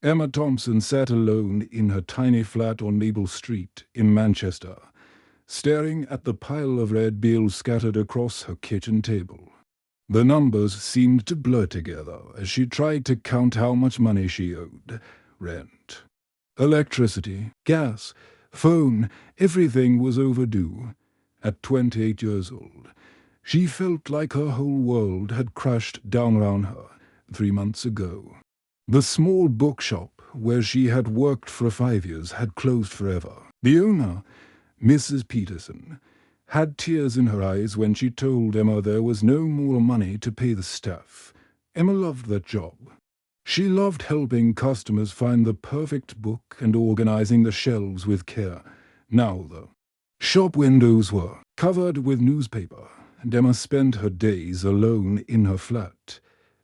Emma Thompson sat alone in her tiny flat on Maple Street in Manchester, staring at the pile of red bills scattered across her kitchen table. The numbers seemed to blur together as she tried to count how much money she owed. Rent, electricity, gas, phone, everything was overdue. At 28 years old, she felt like her whole world had crashed down around her 3 months ago. The small bookshop where she had worked for 5 years had closed forever. The owner, Mrs. Peterson, had tears in her eyes when she told Emma there was no more money to pay the staff. Emma loved that job. She loved helping customers find the perfect book and organizing the shelves with care. Now, the shop windows were covered with newspaper, and Emma spent her days alone in her flat.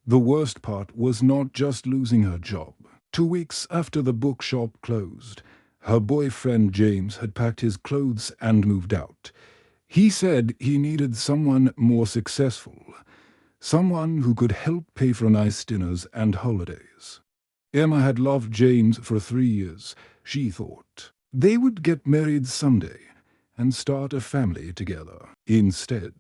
The worst part was not just losing her job. 2 weeks after the bookshop closed, her boyfriend James had packed his clothes and moved out. He said he needed someone more successful, someone who could help pay for nice dinners and holidays. Emma had loved James for 3 years. She thought they would get married someday and start a family together. Instead,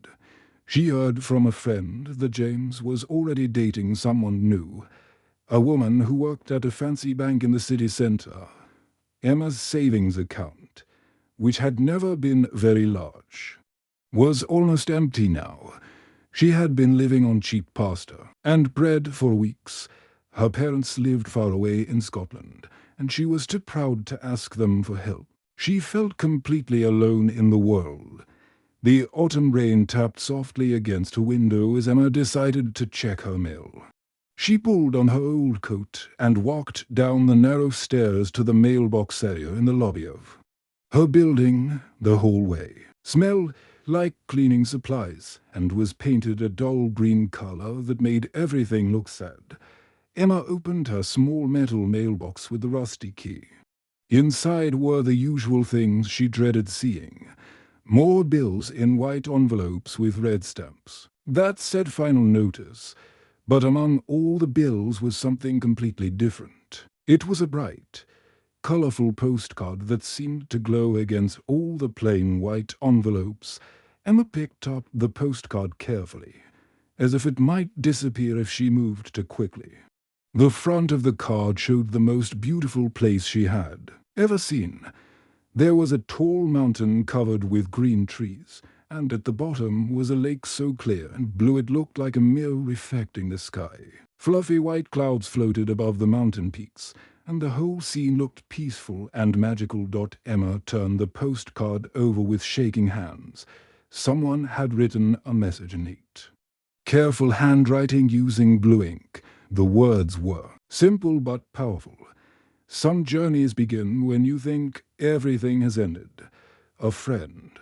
she heard from a friend that James was already dating someone new, a woman who worked at a fancy bank in the city center. Emma's savings account, which had never been very large, was almost empty now. She had been living on cheap pasta and bread for weeks. Her parents lived far away in Scotland, and she was too proud to ask them for help. She felt completely alone in the world. The autumn rain tapped softly against her window as Emma decided to check her mail. She pulled on her old coat and walked down the narrow stairs to the mailbox area in the lobby of her building. The whole way smelled like cleaning supplies and was painted a dull green color that made everything look sad. Emma opened her small metal mailbox with the rusty key. Inside were the usual things she dreaded seeing. More bills in white envelopes with red stamps that said final notice. But among all the bills was something completely different. It was a bright, colorful postcard that seemed to glow against all the plain white envelopes. Emma picked up the postcard carefully, as if it might disappear if she moved too quickly. The front of the card showed the most beautiful place she had ever seen. There was a tall mountain covered with green trees, and at the bottom was a lake so clear and blue it looked like a mirror reflecting the sky. Fluffy white clouds floated above the mountain peaks, and the whole scene looked peaceful and magical. Emma turned the postcard over with shaking hands. Someone had written a message in neat, careful handwriting using blue ink. The words were simple but powerful. Some journeys begin when you think everything has ended. A friend.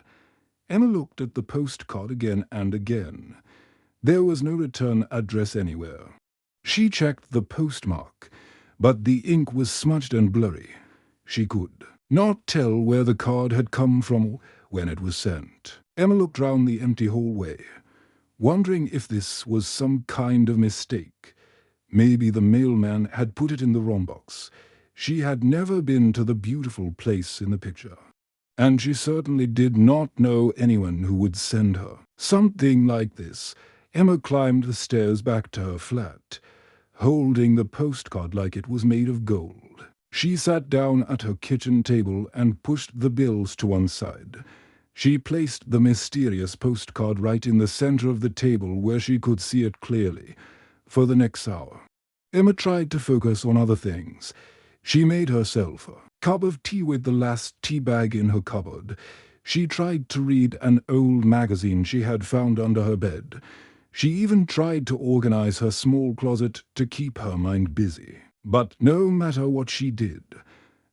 Emma looked at the postcard again and again. There was no return address anywhere. She checked the postmark, but the ink was smudged and blurry. She could not tell where the card had come from or when it was sent. Emma looked round the empty hallway, wondering if this was some kind of mistake. Maybe the mailman had put it in the wrong box. She had never been to the beautiful place in the picture, and she certainly did not know anyone who would send her something like this. Emma climbed the stairs back to her flat, holding the postcard like it was made of gold. She sat down at her kitchen table and pushed the bills to one side. She placed the mysterious postcard right in the center of the table where she could see it clearly. For the next hour, Emma tried to focus on other things. She made herself a cup of tea with the last tea bag in her cupboard. She tried to read an old magazine she had found under her bed. She even tried to organize her small closet to keep her mind busy. But no matter what she did,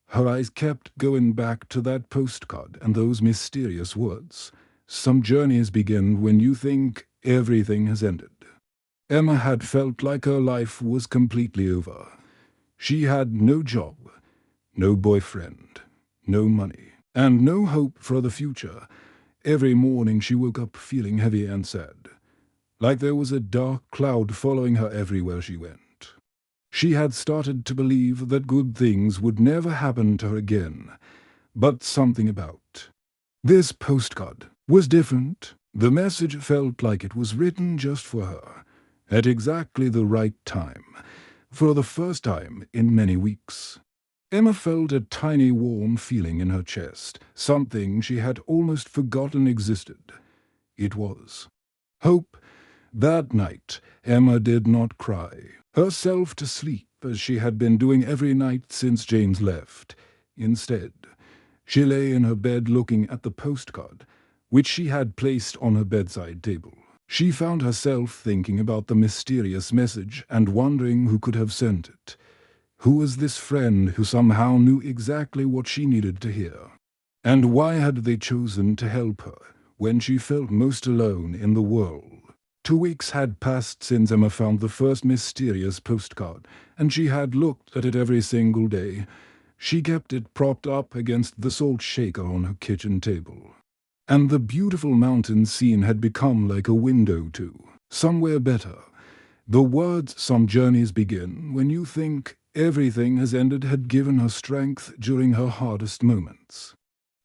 her eyes kept going back to that postcard and those mysterious words. Some journeys begin when you think everything has ended. Emma had felt like her life was completely over. She had no job, no boyfriend, no money, and no hope for the future. Every morning she woke up feeling heavy and sad, like there was a dark cloud following her everywhere she went. She had started to believe that good things would never happen to her again, but something about this postcard was different. The message felt like it was written just for her, at exactly the right time, for the first time in many weeks. Emma felt a tiny warm feeling in her chest, something she had almost forgotten existed. It was hope. That night, Emma did not cry herself to sleep as she had been doing every night since James left. Instead, she lay in her bed looking at the postcard, which she had placed on her bedside table. She found herself thinking about the mysterious message and wondering who could have sent it. Who was this friend who somehow knew exactly what she needed to hear? And why had they chosen to help her when she felt most alone in the world? 2 weeks had passed since Emma found the first mysterious postcard, and she had looked at it every single day. She kept it propped up against the salt shaker on her kitchen table. And the beautiful mountain scene had become like a window to somewhere better. The words "some journeys begin when you think everything has ended" had given her strength during her hardest moments.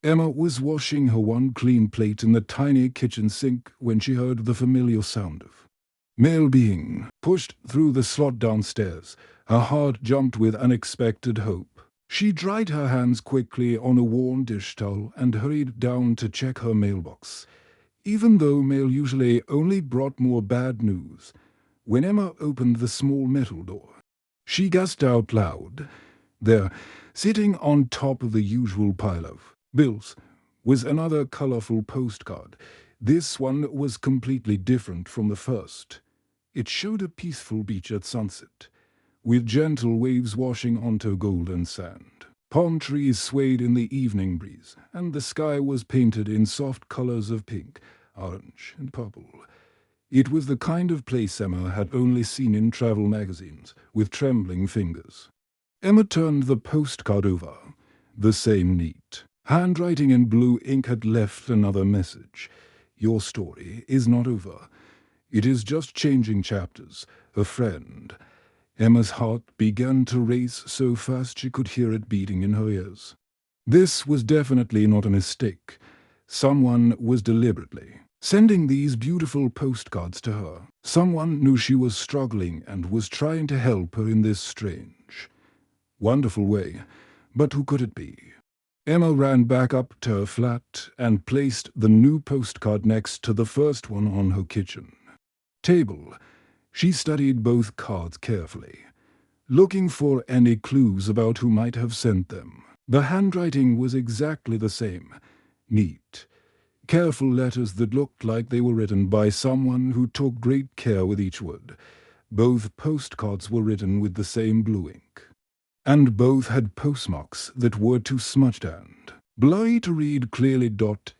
Emma was washing her one clean plate in the tiny kitchen sink when she heard the familiar sound of mail being pushed through the slot downstairs. Her heart jumped with unexpected hope. She dried her hands quickly on a worn dish towel and hurried down to check her mailbox. Even though mail usually only brought more bad news, when Emma opened the small metal door, she gasped out loud. There, sitting on top of the usual pile of bills, was another colorful postcard. This one was completely different from the first. It showed a peaceful beach at sunset, with gentle waves washing onto golden sand. Palm trees swayed in the evening breeze, and the sky was painted in soft colors of pink, orange, and purple. It was the kind of place Emma had only seen in travel magazines, with trembling fingers. Emma turned the postcard over. The same neat handwriting in blue ink had left another message. Your story is not over. It is just changing chapters. A friend. Emma's heart began to race so fast she could hear it beating in her ears. This was definitely not a mistake. Someone was deliberately sending these beautiful postcards to her. Someone knew she was struggling and was trying to help her in this strange, wonderful way. But who could it be? Emma ran back up to her flat and placed the new postcard next to the first one on her kitchen table. She studied both cards carefully, looking for any clues about who might have sent them. The handwriting was exactly the same. Neat, careful letters that looked like they were written by someone who took great care with each word. Both postcards were written with the same blue ink, and both had postmarks that were too smudged and blurry to read clearly.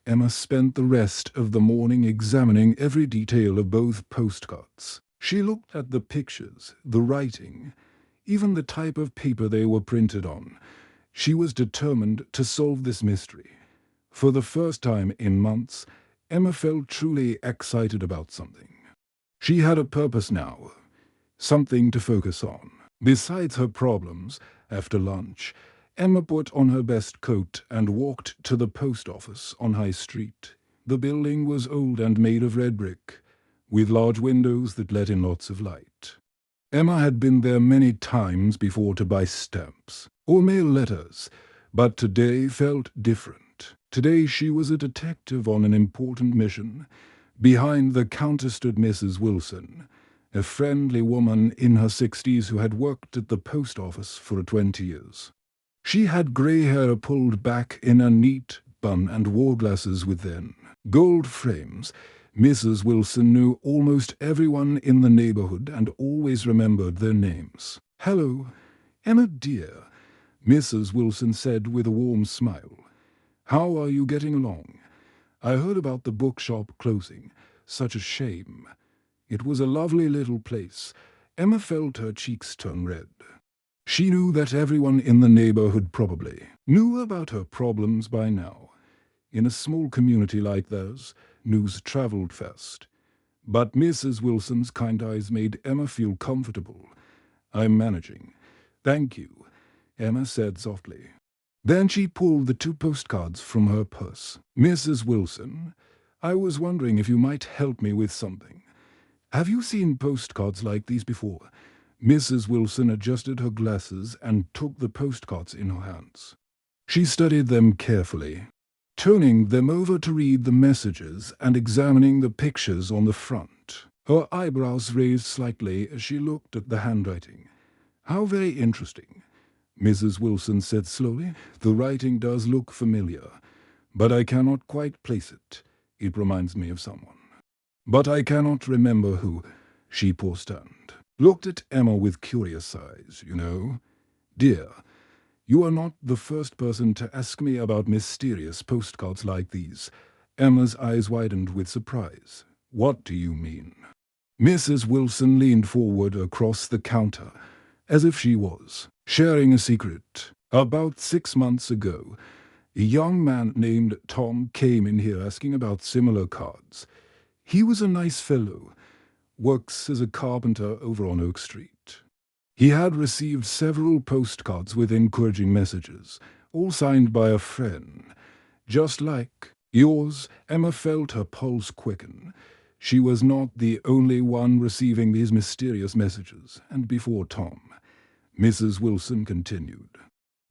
Emma spent the rest of the morning examining every detail of both postcards. She looked at the pictures, the writing, even the type of paper they were printed on. She was determined to solve this mystery. For the first time in months, Emma felt truly excited about something. She had a purpose now, something to focus on. Besides her problems, after lunch, Emma put on her best coat and walked to the post office on High Street. The building was old and made of red brick, with large windows that let in lots of light. Emma had been there many times before to buy stamps or mail letters, but today felt different. Today she was a detective on an important mission. Behind the counter stood Mrs. Wilson, a friendly woman in her 60s who had worked at the post office for 20 years. She had grey hair pulled back in a neat bun and wore glasses with thin gold frames. Mrs. Wilson knew almost everyone in the neighborhood and always remembered their names. "Hello, Emma dear," Mrs. Wilson said with a warm smile. "How are you getting along? I heard about the bookshop closing. Such a shame. It was a lovely little place." Emma felt her cheeks turn red. She knew that everyone in the neighborhood probably knew about her problems by now. In a small community like theirs, news traveled fast. But Mrs. Wilson's kind eyes made Emma feel comfortable. I'm managing. Thank you, Emma said softly. Then she pulled the 2 postcards from her purse. Mrs. Wilson, I was wondering if you might help me with something. Have you seen postcards like these before? Mrs. Wilson adjusted her glasses and took the postcards in her hands. She studied them carefully, turning them over to read the messages and examining the pictures on the front. Her eyebrows raised slightly as she looked at the handwriting. How very interesting, Mrs. Wilson said slowly. The writing does look familiar, but I cannot quite place it. It reminds me of someone. But I cannot remember who. She paused and looked at Emma with curious eyes. You know, dear, you are not the first person to ask me about mysterious postcards like these. Emma's eyes widened with surprise. What do you mean? Mrs. Wilson leaned forward across the counter, as if she was sharing a secret. About 6 months ago, a young man named Tom came in here asking about similar cards. He was a nice fellow, works as a carpenter over on Oak Street. He had received several postcards with encouraging messages, all signed by a friend. Just like yours. Emma felt her pulse quicken. She was not the only one receiving these mysterious messages, and before Tom, Mrs. Wilson continued.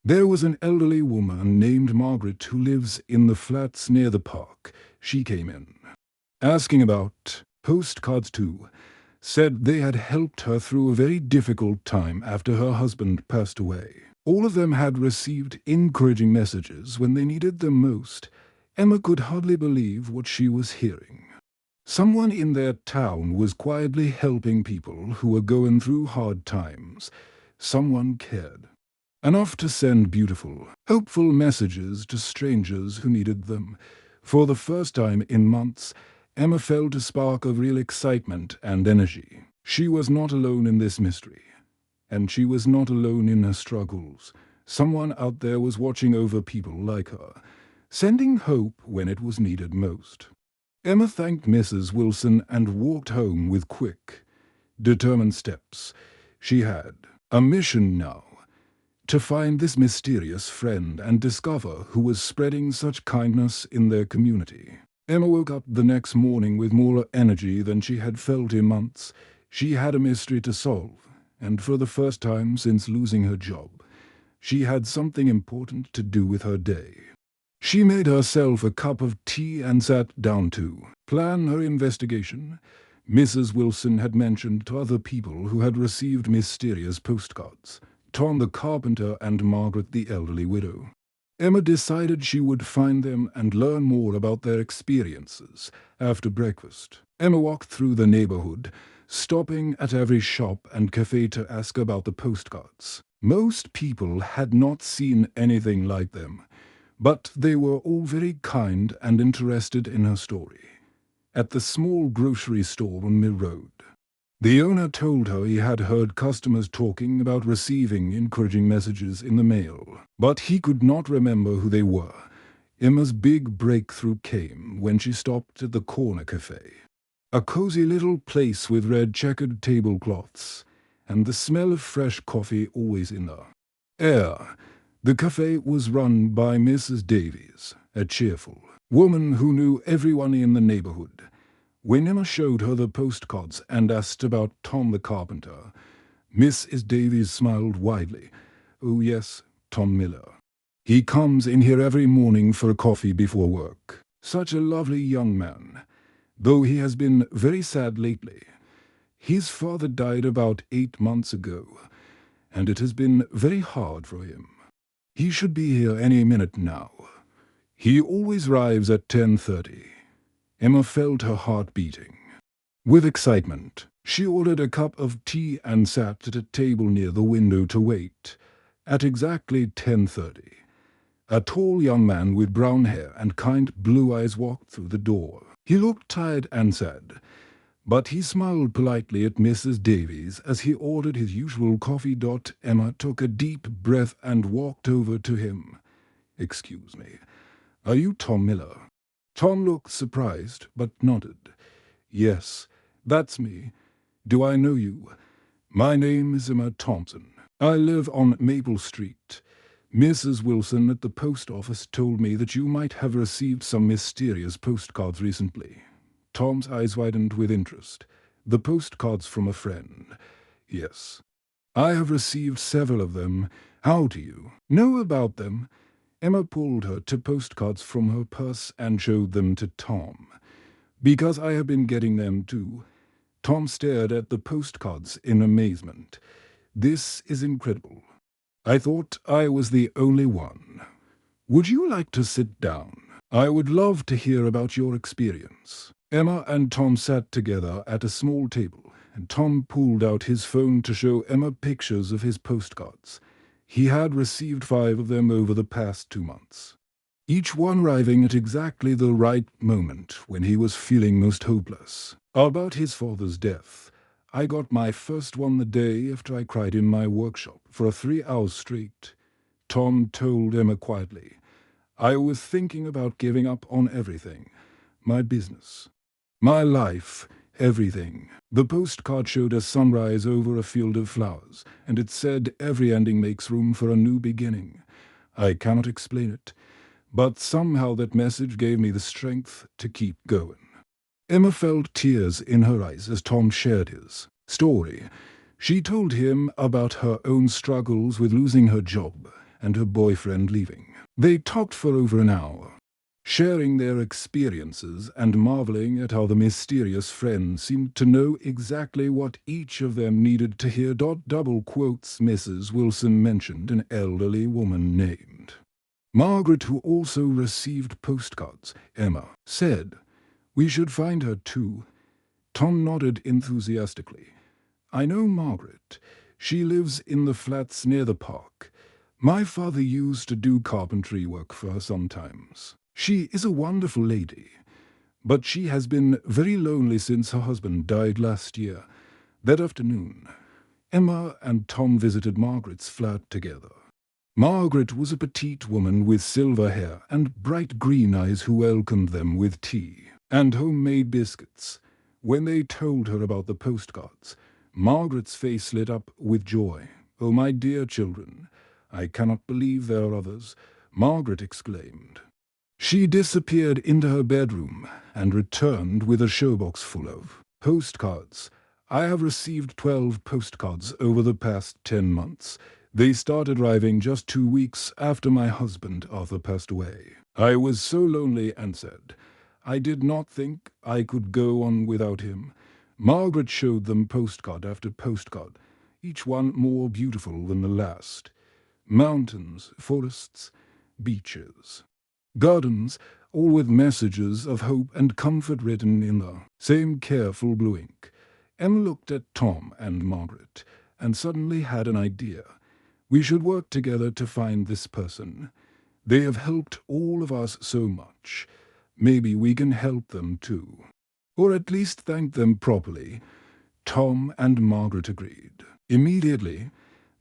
There was an elderly woman named Margaret who lives in the flats near the park. She came in, asking about postcards too. Said they had helped her through a very difficult time after her husband passed away. All of them had received encouraging messages when they needed them most. Emma could hardly believe what she was hearing. Someone in their town was quietly helping people who were going through hard times. Someone cared enough to send beautiful, hopeful messages to strangers who needed them. For the first time in months, Emma felt a spark of real excitement and energy. She was not alone in this mystery, and she was not alone in her struggles. Someone out there was watching over people like her, sending hope when it was needed most. Emma thanked Mrs. Wilson and walked home with quick, determined steps. She had a mission now, to find this mysterious friend and discover who was spreading such kindness in their community. Emma woke up the next morning with more energy than she had felt in months. She had a mystery to solve, and for the first time since losing her job, she had something important to do with her day. She made herself a cup of tea and sat down to plan her investigation. Mrs. Wilson had mentioned to other people who had received mysterious postcards, Tom the carpenter and Margaret the elderly widow. Emma decided she would find them and learn more about their experiences. After breakfast, Emma walked through the neighborhood, stopping at every shop and cafe to ask about the postcards. Most people had not seen anything like them, but they were all very kind and interested in her story. At the small grocery store on Mill Road, the owner told her he had heard customers talking about receiving encouraging messages in the mail, but he could not remember who they were. Emma's big breakthrough came when she stopped at the corner cafe, a cozy little place with red checkered tablecloths and the smell of fresh coffee always in the air. The cafe was run by Mrs. Davies, a cheerful woman who knew everyone in the neighborhood. When Emma showed her the postcards and asked about Tom the carpenter, Mrs. Davies smiled widely. Oh yes, Tom Miller. He comes in here every morning for a coffee before work. Such a lovely young man, though he has been very sad lately. His father died about 8 months ago, and it has been very hard for him. He should be here any minute now. He always arrives at 10:30. Emma felt her heart beating. With excitement, she ordered a cup of tea and sat at a table near the window to wait. At exactly 10:30, a tall young man with brown hair and kind blue eyes walked through the door. He looked tired and sad, but he smiled politely at Mrs. Davies as he ordered his usual coffee. Emma took a deep breath and walked over to him. "Excuse me, are you Tom Miller?" Tom looked surprised, but nodded. "Yes, that's me. Do I know you?" My name is Emma Thompson. I live on Maple Street. Mrs. Wilson at the post office told me that you might have received some mysterious postcards recently. Tom's eyes widened with interest. The postcards from a friend. Yes. I have received several of them. How do you know about them? Emma pulled her two postcards from her purse and showed them to Tom. Because I have been getting them too. Tom stared at the postcards in amazement. This is incredible. I thought I was the only one. Would you like to sit down? I would love to hear about your experience. Emma and Tom sat together at a small table, and Tom pulled out his phone to show Emma pictures of his postcards. He had received 5 of them over the past 2 months, each one arriving at exactly the right moment when he was feeling most hopeless. About his father's death. I got my first one the day after I cried in my workshop for 3 hours straight. Tom told Emma quietly, I was thinking about giving up on everything. My business, my life, everything. The postcard showed a sunrise over a field of flowers, and it said every ending makes room for a new beginning. I cannot explain it, but somehow that message gave me the strength to keep going. Emma felt tears in her eyes as Tom shared his story. She told him about her own struggles with losing her job and her boyfriend leaving. They talked for over an hour, sharing their experiences and marveling at how the mysterious friend seemed to know exactly what each of them needed to hear. Double quotes. Mrs. Wilson mentioned an elderly woman named Margaret who also received postcards. Emma said, we should find her too. Tom nodded enthusiastically. I know Margaret. She lives in the flats near the park. My father used to do carpentry work for her sometimes. She is a wonderful lady, but she has been very lonely since her husband died last year. That afternoon, Emma and Tom visited Margaret's flat together. Margaret was a petite woman with silver hair and bright green eyes who welcomed them with tea and homemade biscuits. When they told her about the postcards, Margaret's face lit up with joy. Oh, my dear children, I cannot believe there are others, Margaret exclaimed. She disappeared into her bedroom and returned with a showbox full of postcards. I have received 12 postcards over the past 10 months. They started arriving just 2 weeks after my husband Arthur passed away. I was so lonely and sad. I did not think I could go on without him. Margaret showed them postcard after postcard, each one more beautiful than the last. Mountains, forests, beaches, gardens, all with messages of hope and comfort written in the same careful blue ink. Emma looked at Tom and Margaret and suddenly had an idea. We should work together to find this person. They have helped all of us so much. Maybe we can help them too. Or at least thank them properly. Tom and Margaret agreed. Immediately,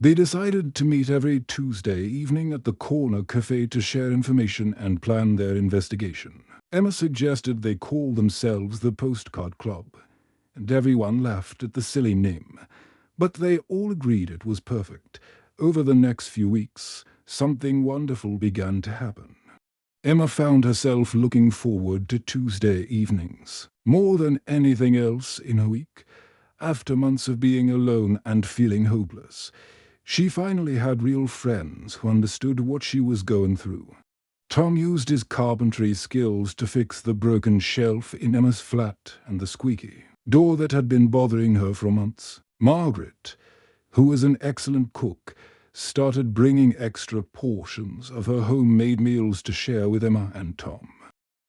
they decided to meet every Tuesday evening at the corner cafe to share information and plan their investigation. Emma suggested they call themselves the Postcard Club, and everyone laughed at the silly name. But they all agreed it was perfect. Over the next few weeks, something wonderful began to happen. Emma found herself looking forward to Tuesday evenings, more than anything else in a week. After months of being alone and feeling hopeless, she finally had real friends who understood what she was going through. Tom used his carpentry skills to fix the broken shelf in Emma's flat and the squeaky door that had been bothering her for months. Margaret, who was an excellent cook, started bringing extra portions of her homemade meals to share with Emma and Tom.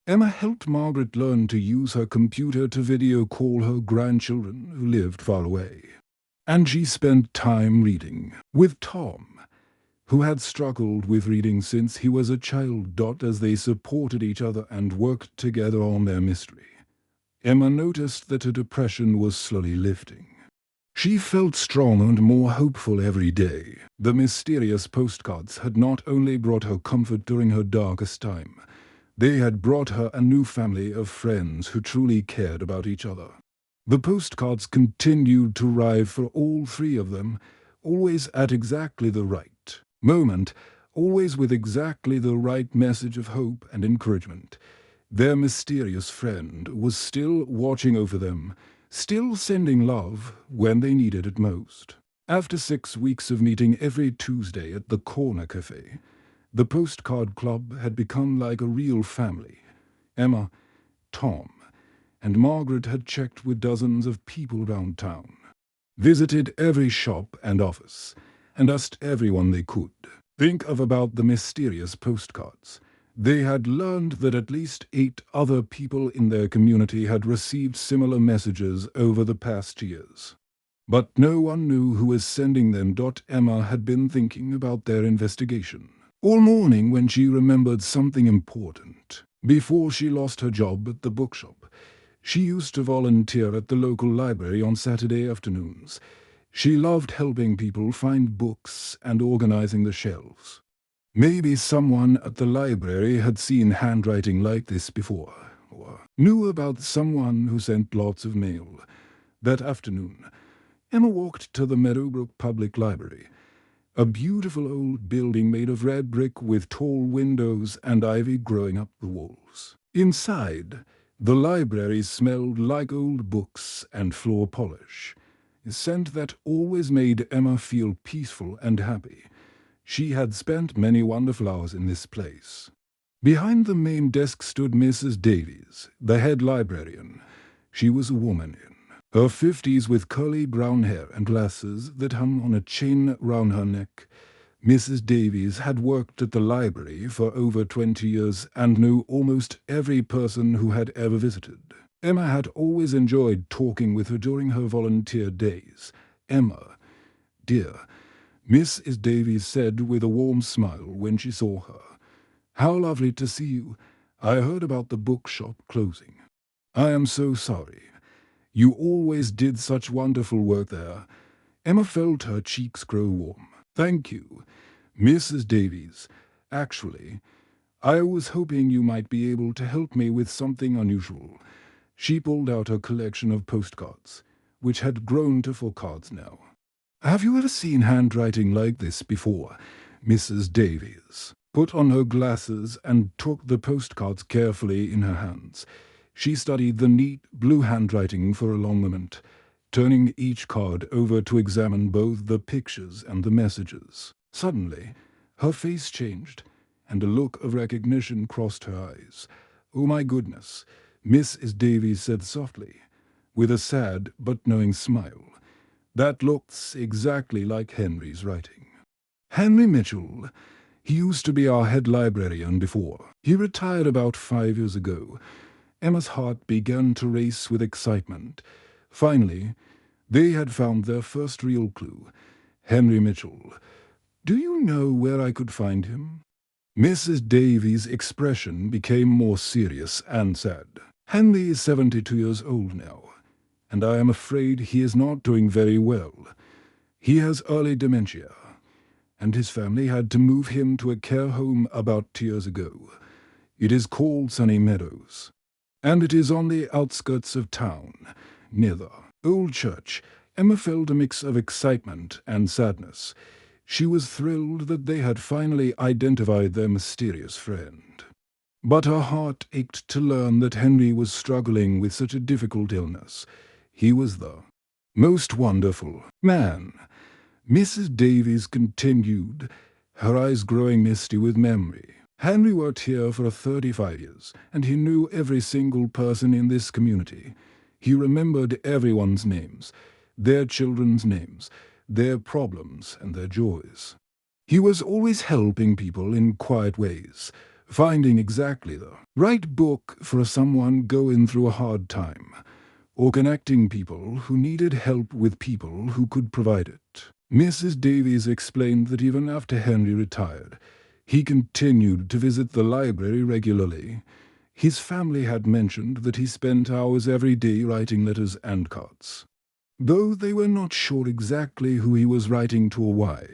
Emma helped Margaret learn to use her computer to video call her grandchildren who lived far away. And she spent time reading with Tom, who had struggled with reading since he was a child. As they supported each other and worked together on their mystery, Emma noticed that her depression was slowly lifting. She felt stronger and more hopeful every day. The mysterious postcards had not only brought her comfort during her darkest time, they had brought her a new family of friends who truly cared about each other. The postcards continued to arrive for all three of them, always at exactly the right moment, always with exactly the right message of hope and encouragement. Their mysterious friend was still watching over them, still sending love when they needed it most. After 6 weeks of meeting every Tuesday at the corner cafe, the postcard club had become like a real family. Emma, Tom, and Margaret had checked with dozens of people round town, visited every shop and office, and asked everyone they could. Think of about the mysterious postcards. They had learned that at least 8 other people in their community had received similar messages over the past years. But no one knew who was sending them. Emma had been thinking about their investigation all morning when she remembered something important. Before she lost her job at the bookshop, she used to volunteer at the local library on Saturday afternoons. She loved helping people find books and organizing the shelves. Maybe someone at the library had seen handwriting like this before, or knew about someone who sent lots of mail. That afternoon, Emma walked to the Meadowbrook Public Library, a beautiful old building made of red brick with tall windows and ivy growing up the walls. Inside, the library smelled like old books and floor polish, a scent that always made Emma feel peaceful and happy. She had spent many wonderful hours in this place. Behind the main desk stood Mrs. Davies, the head librarian. She was a woman in her 50s with curly brown hair and glasses that hung on a chain round her neck. Mrs. Davies had worked at the library for over 20 years and knew almost every person who had ever visited. Emma had always enjoyed talking with her during her volunteer days. "Emma, dear," Mrs. Davies said with a warm smile when she saw her. "How lovely to see you. I heard about the bookshop closing. I am so sorry. You always did such wonderful work there." Emma felt her cheeks grow warm. "Thank you, Mrs. Davies. Actually, I was hoping you might be able to help me with something unusual." She pulled out her collection of postcards, which had grown to 4 cards now. "Have you ever seen handwriting like this before?" Mrs. Davies put on her glasses and took the postcards carefully in her hands. She studied the neat blue handwriting for a long moment, turning each card over to examine both the pictures and the messages. Suddenly, her face changed, and a look of recognition crossed her eyes. "Oh my goodness," Mrs. Davies said softly, with a sad but knowing smile. "That looks exactly like Henry's writing. Henry Mitchell. He used to be our head librarian before. He retired about 5 years ago." Emma's heart began to race with excitement. Finally, they had found their first real clue. Henry Mitchell. "Do you know where I could find him?" Mrs. Davies' expression became more serious and sad. "Henry is 72 years old now, and I am afraid he is not doing very well. He has early dementia, and his family had to move him to a care home about 2 years ago. It is called Sunny Meadows, and it is on the outskirts of town, near the old church." Emma felt a mix of excitement and sadness. She was thrilled that they had finally identified their mysterious friend. But her heart ached to learn that Henry was struggling with such a difficult illness. He was the most wonderful man. Mrs. Davies continued, her eyes growing misty with memory. "Henry worked here for 35 years, and he knew every single person in this community. He remembered everyone's names, their children's names, their problems and their joys. He was always helping people in quiet ways, finding exactly the right book for someone going through a hard time, or connecting people who needed help with people who could provide it." Mrs. Davies explained that even after Henry retired, he continued to visit the library regularly. His family had mentioned that he spent hours every day writing letters and cards, though they were not sure exactly who he was writing to or why.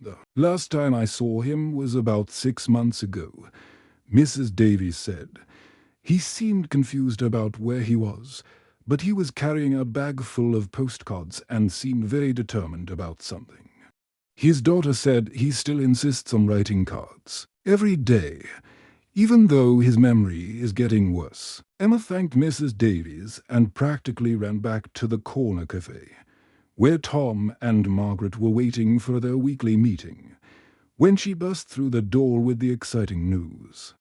"The last time I saw him was about 6 months ago," Mrs. Davies said. "He seemed confused about where he was, but he was carrying a bag full of postcards and seemed very determined about something. His daughter said he still insists on writing cards every day, even though his memory is getting worse. Emma thanked Mrs. Davies and practically ran back to the corner cafe, where Tom and Margaret were waiting for their weekly meeting, when she burst through the door with the exciting news.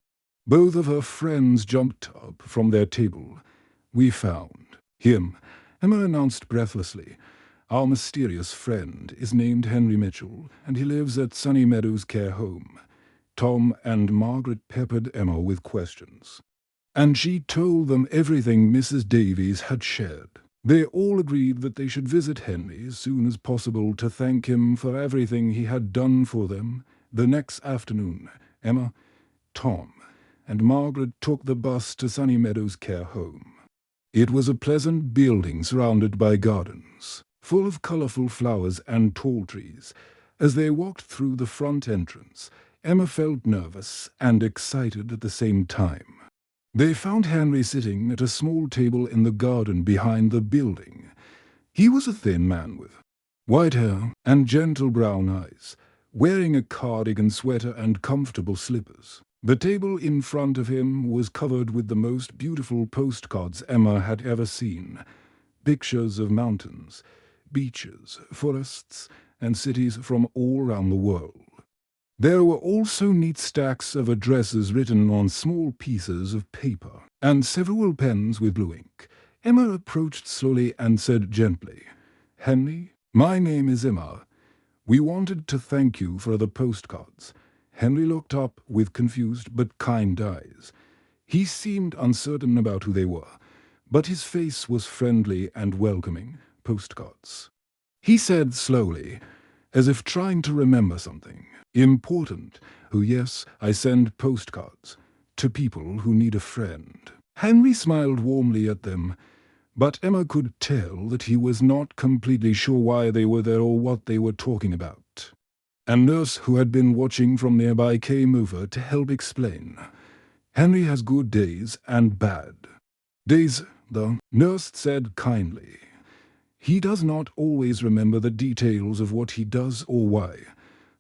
Both of her friends jumped up from their table. "We found him," Emma announced breathlessly. "Our mysterious friend is named Henry Mitchell, and he lives at Sunny Meadows Care Home." Tom and Margaret peppered Emma with questions, and she told them everything Mrs. Davies had shared. They all agreed that they should visit Henry as soon as possible to thank him for everything he had done for them. The next afternoon, Emma, Tom, and Margaret took the bus to Sunny Meadows Care Home. It was a pleasant building surrounded by gardens, full of colorful flowers and tall trees. As they walked through the front entrance, Emma felt nervous and excited at the same time. They found Henry sitting at a small table in the garden behind the building. He was a thin man with white hair and gentle brown eyes, wearing a cardigan sweater and comfortable slippers. The table in front of him was covered with the most beautiful postcards Emma had ever seen. Pictures of mountains, beaches, forests, and cities from all around the world. There were also neat stacks of addresses written on small pieces of paper, and several pens with blue ink. Emma approached slowly and said gently, "Henry, my name is Emma. We wanted to thank you for the postcards." Henry looked up with confused but kind eyes. He seemed uncertain about who they were, but his face was friendly and welcoming. "Postcards," he said slowly, as if trying to remember something. "Important. Oh yes, I send postcards to people who need a friend." Henry smiled warmly at them, but Emma could tell that he was not completely sure why they were there or what they were talking about. A nurse who had been watching from nearby came over to help explain. "Henry has good days and bad days," the nurse said kindly. "He does not always remember the details of what he does or why,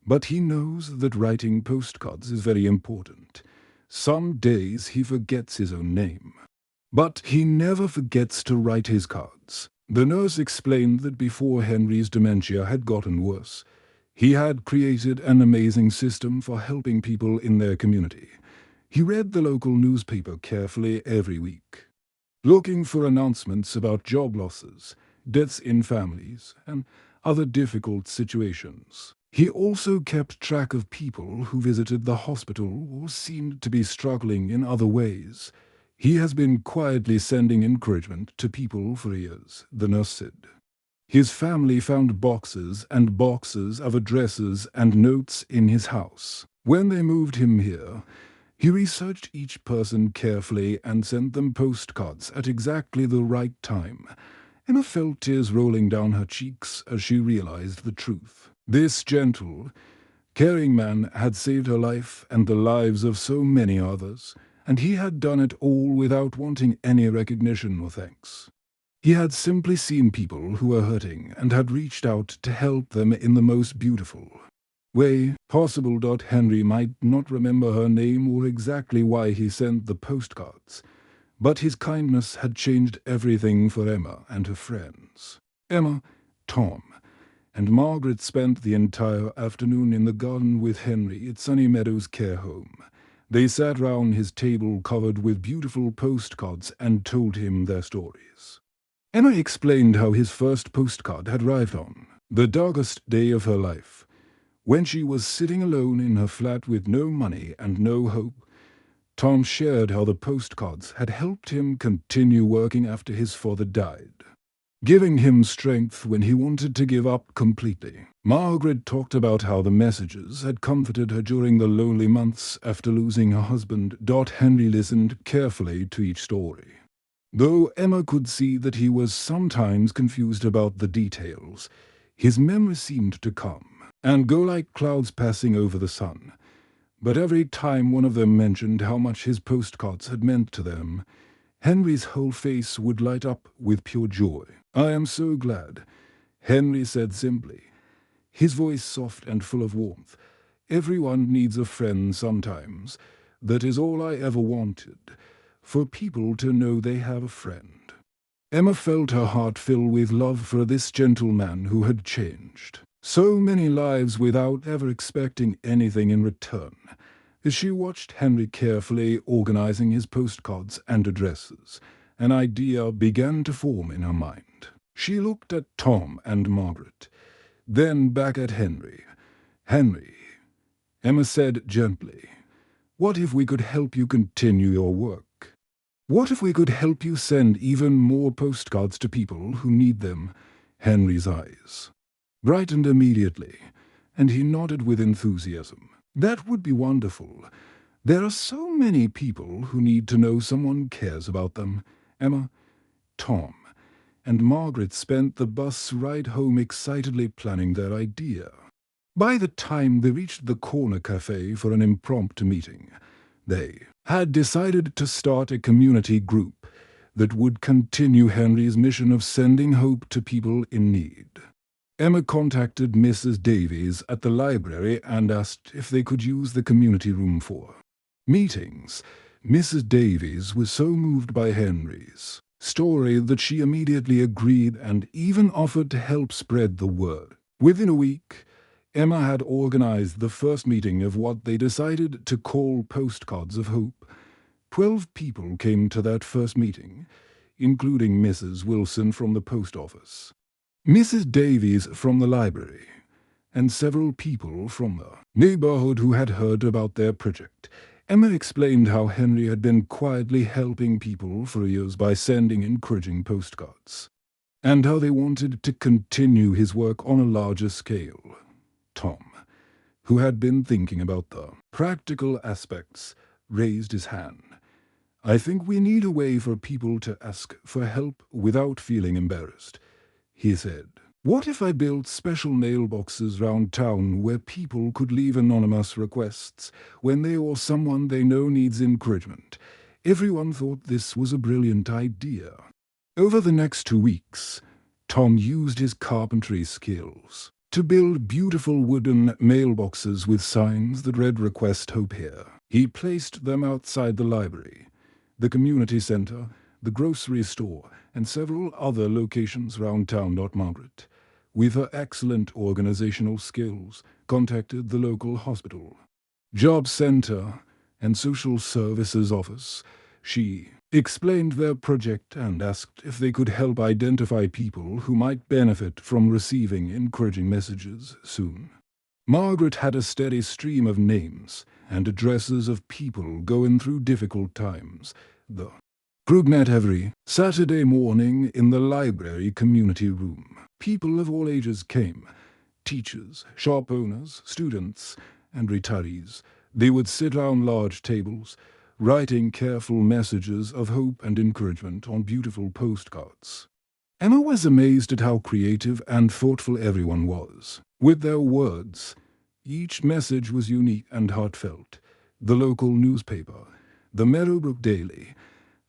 but he knows that writing postcards is very important. Some days he forgets his own name, but he never forgets to write his cards." The nurse explained that before Henry's dementia had gotten worse, he had created an amazing system for helping people in their community. He read the local newspaper carefully every week, looking for announcements about job losses, deaths in families, and other difficult situations. He also kept track of people who visited the hospital or seemed to be struggling in other ways. "He has been quietly sending encouragement to people for years," the nurse said. His family found boxes and boxes of addresses and notes in his house. When they moved him here, he researched each person carefully and sent them postcards at exactly the right time. Emma felt tears rolling down her cheeks as she realized the truth. This gentle, caring man had saved her life and the lives of so many others, and he had done it all without wanting any recognition or thanks. He had simply seen people who were hurting and had reached out to help them in the most beautiful way possible. Henry might not remember her name or exactly why he sent the postcards, but his kindness had changed everything for Emma and her friends. Emma, Tom, and Margaret spent the entire afternoon in the garden with Henry at Sunny Meadows Care Home. They sat round his table covered with beautiful postcards and told him their stories. Emma explained how his first postcard had arrived on the darkest day of her life, when she was sitting alone in her flat with no money and no hope. Tom shared how the postcards had helped him continue working after his father died, giving him strength when he wanted to give up completely. Margaret talked about how the messages had comforted her during the lonely months after losing her husband. Henry listened carefully to each story, though Emma could see that he was sometimes confused about the details. His memory seemed to come and go like clouds passing over the sun. But every time one of them mentioned how much his postcards had meant to them, Henry's whole face would light up with pure joy. "I am so glad," Henry said simply, his voice soft and full of warmth. "Everyone needs a friend sometimes. That is all I ever wanted, for people to know they have a friend." Emma felt her heart fill with love for this gentleman who had changed so many lives without ever expecting anything in return. As she watched Henry carefully organizing his postcards and addresses, an idea began to form in her mind. She looked at Tom and Margaret, then back at Henry. "Henry," Emma said gently, "what if we could help you continue your work? What if we could help you send even more postcards to people who need them?" Henry's eyes brightened immediately, and he nodded with enthusiasm. "That would be wonderful. There are so many people who need to know someone cares about them." Emma, Tom, and Margaret spent the bus ride home excitedly planning their idea. By the time they reached the corner cafe for an impromptu meeting, they had decided to start a community group that would continue Henry's mission of sending hope to people in need. Emma contacted Mrs. Davies at the library and asked if they could use the community room for meetings. Mrs. Davies was so moved by Henry's story that she immediately agreed and even offered to help spread the word. Within a week, Emma had organized the first meeting of what they decided to call Postcards of Hope. 12 people came to that first meeting, including Mrs. Wilson from the post office, Mrs. Davies from the library, and several people from the neighborhood who had heard about their project. Emma explained how Henry had been quietly helping people for years by sending encouraging postcards, and how they wanted to continue his work on a larger scale. Tom, who had been thinking about the practical aspects, raised his hand. "I think we need a way for people to ask for help without feeling embarrassed," he said. "What if I built special mailboxes round town where people could leave anonymous requests when they or someone they know needs encouragement?" Everyone thought this was a brilliant idea. Over the next 2 weeks, Tom used his carpentry skills to build beautiful wooden mailboxes with signs that read "Request Hope Here." He placed them outside the library, the community center, the grocery store, and several other locations round town. Margaret, with her excellent organizational skills, contacted the local hospital, job center, and social services office. She explained their project and asked if they could help identify people who might benefit from receiving encouraging messages soon. Margaret had a steady stream of names and addresses of people going through difficult times. The group met every Saturday morning in the library community room. People of all ages came: teachers, shop owners, students, and retirees. They would sit around large tables, writing careful messages of hope and encouragement on beautiful postcards. Emma was amazed at how creative and thoughtful everyone was with their words. Each message was unique and heartfelt. The local newspaper, the Meadowbrook Daily,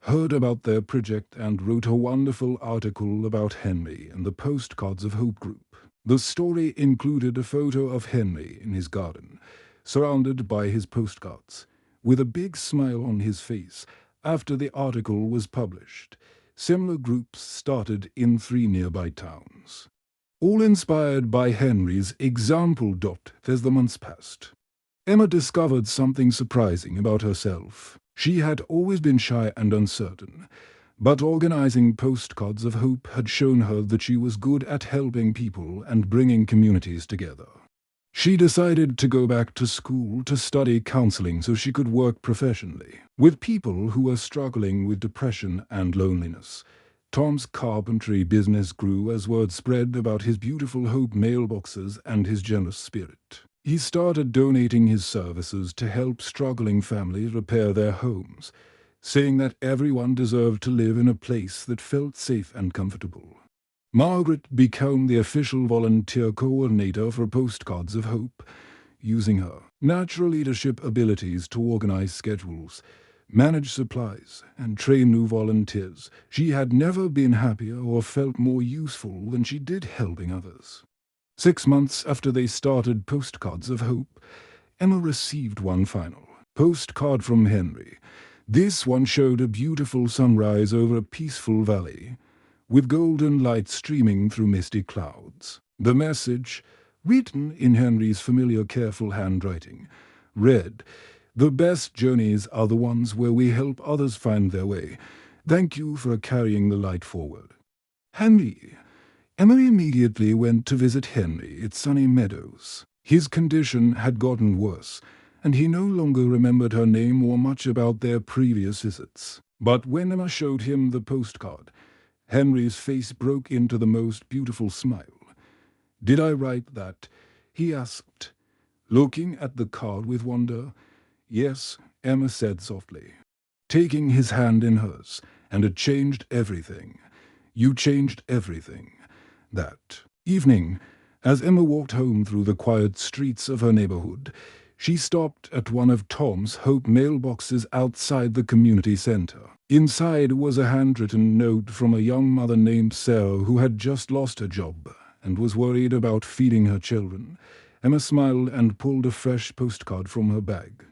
heard about their project and wrote a wonderful article about Henry in the Postcards of Hope group. The story included a photo of Henry in his garden, surrounded by his postcards, with a big smile on his face. After the article was published, similar groups started in 3 nearby towns, all inspired by Henry's example. As the months passed, Emma discovered something surprising about herself. She had always been shy and uncertain, but organizing Postcards of Hope had shown her that she was good at helping people and bringing communities together. She decided to go back to school to study counseling so she could work professionally with people who were struggling with depression and loneliness. Tom's carpentry business grew as word spread about his beautiful hope mailboxes and his generous spirit. He started donating his services to help struggling families repair their homes, saying that everyone deserved to live in a place that felt safe and comfortable. Margaret became the official volunteer coordinator for Postcards of Hope, using her natural leadership abilities to organize schedules, manage supplies, and train new volunteers. She had never been happier or felt more useful than she did helping others. 6 months after they started Postcards of Hope, Emma received one final postcard from Henry. This one showed a beautiful sunrise over a peaceful valley, with golden light streaming through misty clouds. The message, written in Henry's familiar careful handwriting, read, "The best journeys are the ones where we help others find their way. Thank you for carrying the light forward." Emma immediately went to visit Henry at Sunny Meadows. His condition had gotten worse, and he no longer remembered her name or much about their previous visits. But when Emma showed him the postcard, Henry's face broke into the most beautiful smile. "Did I write that?" he asked, looking at the card with wonder. "Yes," Emma said softly, taking his hand in hers, "and it changed everything. You changed everything." That evening, as Emma walked home through the quiet streets of her neighborhood, she stopped at one of Tom's Hope mailboxes outside the community center. Inside was a handwritten note from a young mother named Sarah who had just lost her job and was worried about feeding her children. Emma smiled and pulled a fresh postcard from her bag.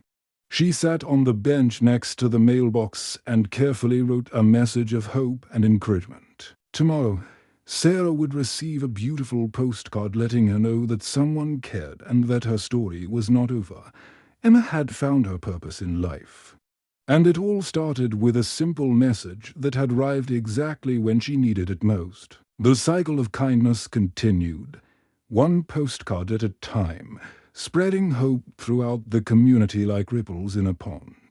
She sat on the bench next to the mailbox and carefully wrote a message of hope and encouragement. Tomorrow, Sarah would receive a beautiful postcard letting her know that someone cared and that her story was not over. Emma had found her purpose in life. And it all started with a simple message that had arrived exactly when she needed it most. The cycle of kindness continued, one postcard at a time, spreading hope throughout the community like ripples in a pond.